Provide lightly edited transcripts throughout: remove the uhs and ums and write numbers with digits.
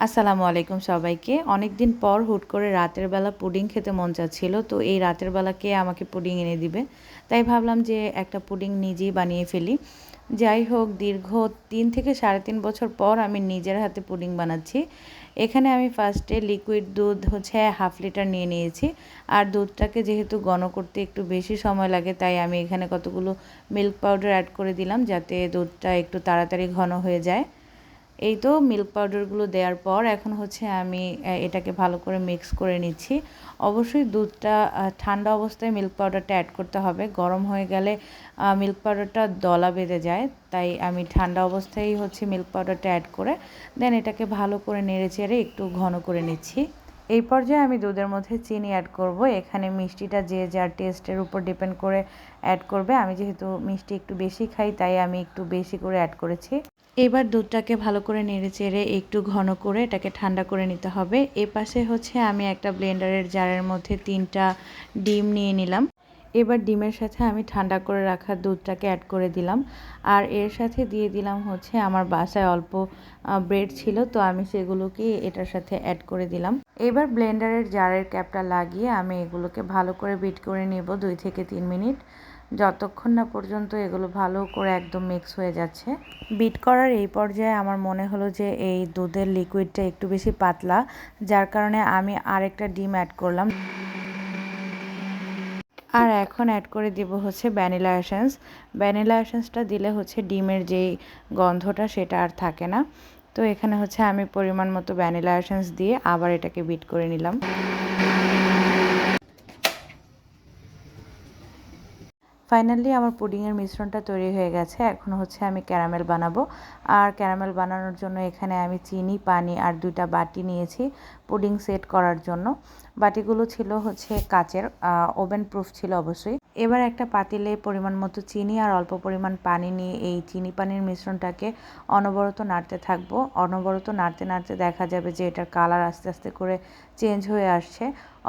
আসসালামু আলাইকুম সবাইকে। অনেক দিন পর হুট করে রাতের বেলা পুডিং খেতে মন চাচ্ছিল। তো এই রাতের বেলা কে আমাকে পুডিং এনে দিবে? তাই ভাবলাম যে একটা পুডিং নিজেই বানিয়ে ফেলি। যাই হোক, দীর্ঘ ৩ থেকে ৩.৫ বছর পর আমি নিজের হাতে পুডিং বানাচ্ছি। এখানে আমি ফার্স্টে লিকুইড দুধ হচ্ছে 1/2 লিটার নিয়ে নিয়েছি। আর দুধটাকে যেহেতু ঘন করতে একটু বেশি সময় লাগে, তাই আমি এখানে কতগুলো মিল্ক পাউডার অ্যাড করে দিলাম, যাতে দুধটা একটু তাড়াতাড়ি ঘন হয়ে যায়। এই তো মিল্ক পাউডারগুলো দেওয়ার পর এখন হচ্ছে আমি এটাকে ভালো করে মিক্স করে নিচ্ছি। অবশ্যই দুধটা ঠান্ডা অবস্থায় মিল্ক পাউডারটা অ্যাড করতে হবে। গরম হয়ে গেলে মিল্ক পাউডারটা দলা বেঁধে যায়। তাই আমি ঠান্ডা অবস্থায় হচ্ছে মিল্ক পাউডারটা অ্যাড করে দেন এটাকে ভালো করে নেড়েচেড়ে একটু ঘন করে নিচ্ছি। এই পর্যায়ে আমি দুধের মধ্যে চিনি অ্যাড করব। এখানে মিষ্টিটা যে যার টেস্টের উপর ডিপেন্ড করে অ্যাড করবে। আমি যেহেতু মিষ্টি একটু বেশি খাই, তাই আমি একটু বেশি করে অ্যাড করেছি। এবার দুধটাকে ভালো করে নেড়েচেড়ে একটু ঘন করে এটাকে ঠান্ডা করে নিতে হবে। এপাশে হচ্ছে আমি একটা ব্লেন্ডারের জারের মধ্যে 3টা ডিম নিয়ে নিলাম। এবার ডিমের সাথে আমি ঠান্ডা করে রাখা দুধটাকে অ্যাড করে দিলাম। আর এর সাথে দিয়ে দিলাম হচ্ছে আমার বাসায় অল্প ব্রেড ছিল, তো আমি সেগুলোকে এটার সাথে অ্যাড করে দিলাম। এবার ব্লেন্ডারের জারের ক্যাপটা লাগিয়ে আমি এগুলোকে ভালো করে বিট করে নেব 2 থেকে 3 মিনিট, যতক্ষণ না পর্যন্ত এগুলো ভালো করে একদম মিক্স হয়ে যাচ্ছে। বিট করার এই পর্যায়ে আমার মনে হলো যে এই দুধের লিকুইডটা একটু বেশি পাতলা, যার কারণে আমি আরেকটা ডিম অ্যাড করলাম। আর এখন অ্যাড করে দিব হচ্ছে ভ্যানিলা এসেন্স। ভ্যানিলা এসেন্সটা দিলে হচ্ছে ডিমের যেই গন্ধটা সেটা আর থাকে না। তো এখানে হচ্ছে আমি পরিমাণ মতো ভ্যানিলা এসেন্স দিয়ে আবার এটাকে বিট করে নিলাম। ফাইনালি আমার পুডিংয়ের মিশ্রণটা তৈরি হয়ে গেছে। এখন হচ্ছে আমি ক্যারামেল বানাবো। আর ক্যারামেল বানানোর জন্য এখানে আমি চিনি, পানি আর 2টা বাটি নিয়েছি পুডিং সেট করার জন্য। বাটিগুলো ছিল হচ্ছে কাচের, ওভেন প্রুফ ছিল অবশ্যই। এবার একটা পাতিলে পরিমাণ মতো চিনি আর অল্প পরিমাণ পানি নিয়ে এই চিনি পানির মিশ্রণটাকে অনবরত নাড়তে থাকবো। অনবরত নাড়তে নাড়তে দেখা যাবে যে এটার কালার আস্তে আস্তে করে চেঞ্জ হয়ে আসছে।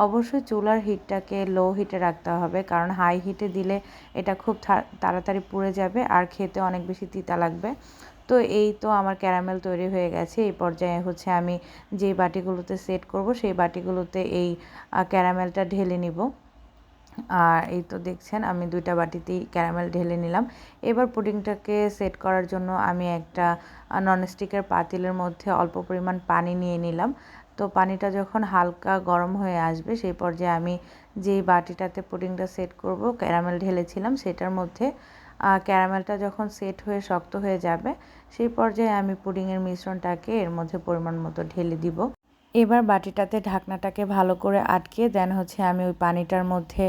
অবশ্যই চুলার হিটটাকে লো হিটে রাখতে হবে, কারণ হাই হিটে দিলে এটা খুব তাড়াতাড়ি পুড়ে যাবে আর খেতে অনেক বেশি তিতা লাগবে। তো এই তো আমার ক্যারামেল তৈরি হয়ে গেছে। এই পর্যায়ে হচ্ছে আমি যেই বাটিগুলোতে সেট করব সেই বাটিগুলোতে এই ক্যারামেলটা ঢেলে নিব। আর এই তো দেখছেন আমি 2টা বাটিতেই ক্যারামেল ঢেলে নিলাম। এবার পুডিংটাকে সেট করার জন্য আমি একটা ননস্টিকের পাতিলের মধ্যে অল্প পরিমাণ পানি নিয়ে নিলাম। তো পানিটা যখন হালকা গরম হয়ে আসবে সেই পর্যায়ে আমি যেই বাটিটাতে পুডিংটা সেট করব ক্যারামেল ঢেলেছিলাম সেটার মধ্যে ক্যারামেলটা যখন সেট হয়ে শক্ত হয়ে যাবে সেই পর্যায়ে আমি পুডিংয়ের মিশ্রণটাকে এর মধ্যে পরিমাণ মতো ঢেলে দিব। এবার বাটিটাতে ঢাকনাটাকে ভালো করে আটকে দেন হচ্ছে আমি ওই পানিটার মধ্যে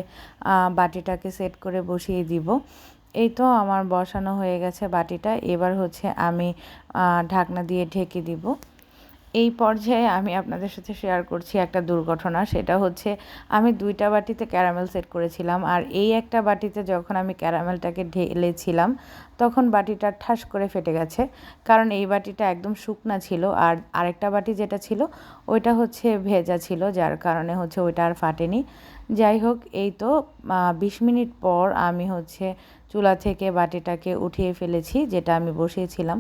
বাটিটাকে সেট করে বসিয়ে দিব। এই তো আমার বসানো হয়ে গেছে বাটিটা। এবার হচ্ছে আমি ঢাকনা দিয়ে ঢেকে দিব। এই পর্যায়ে আমি আপনাদের সাথে শেয়ার করছি একটা দুর্ঘটনা। সেটা হচ্ছে আমি 2টা বাটিতে ক্যারামেল সেট করেছিলাম, আর এই একটা বাটিতে যখন আমি ক্যারামেলটাকে ঢেলেছিলাম তখন বাটিটা ঠাস করে ফেটে গেছে। কারণ এই বাটিটা একদম শুকনা ছিল আর আরেকটা বাটি যেটা ছিল ওইটা হচ্ছে ভেজা ছিল, যার কারণে হচ্ছে ওইটা আর ফাটেনি। যাই হোক, এই তো 20 মিনিট পর আমি হচ্ছে চুলা থেকে বাটিটাকে উঠিয়ে ফেলেছি যেটা আমি বসিয়েছিলাম।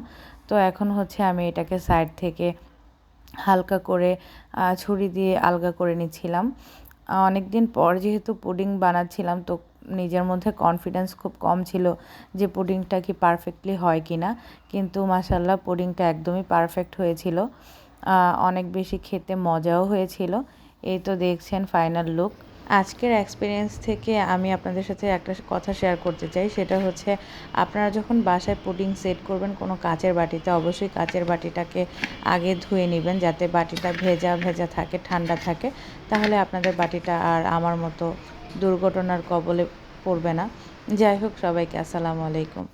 তো এখন হচ্ছে আমি এটাকে সাইড থেকে হালকা করে ছুরি দিয়ে আলগা করে নিচ্ছিলাম। অনেক দিন পর যেহেতু পুডিং বানাচ্ছিলাম, তো নিজের মধ্যে কনফিডেন্স খুব কম ছিল যে পুডিংটা কি পারফেক্টলি হয় কি না। কিন্তু মাশাআল্লাহ পুডিংটা একদমই পারফেক্ট হয়েছিল। অনেক বেশি খেতে মজাও হয়েছিল। এই তো দেখছেন ফাইনাল লুক। আজকের এক্সপিরিয়েন্স থেকে আমি আপনাদের সাথে একটা কথা শেয়ার করতে চাই। সেটা হচ্ছে আপনারা যখন বাসায় পুডিং সেট করবেন কোনো কাচের বাটিতে, অবশ্যই কাচের বাটিটাকে আগে ধুয়ে নেবেন যাতে বাটিটা ভেজা ভেজা থাকে, ঠান্ডা থাকে। তাহলে আপনাদের বাটিটা আর আমার মতো দুর্ঘটনার কবলে পড়বে না। যাই হোক, সবাইকে আসসালামু আলাইকুম।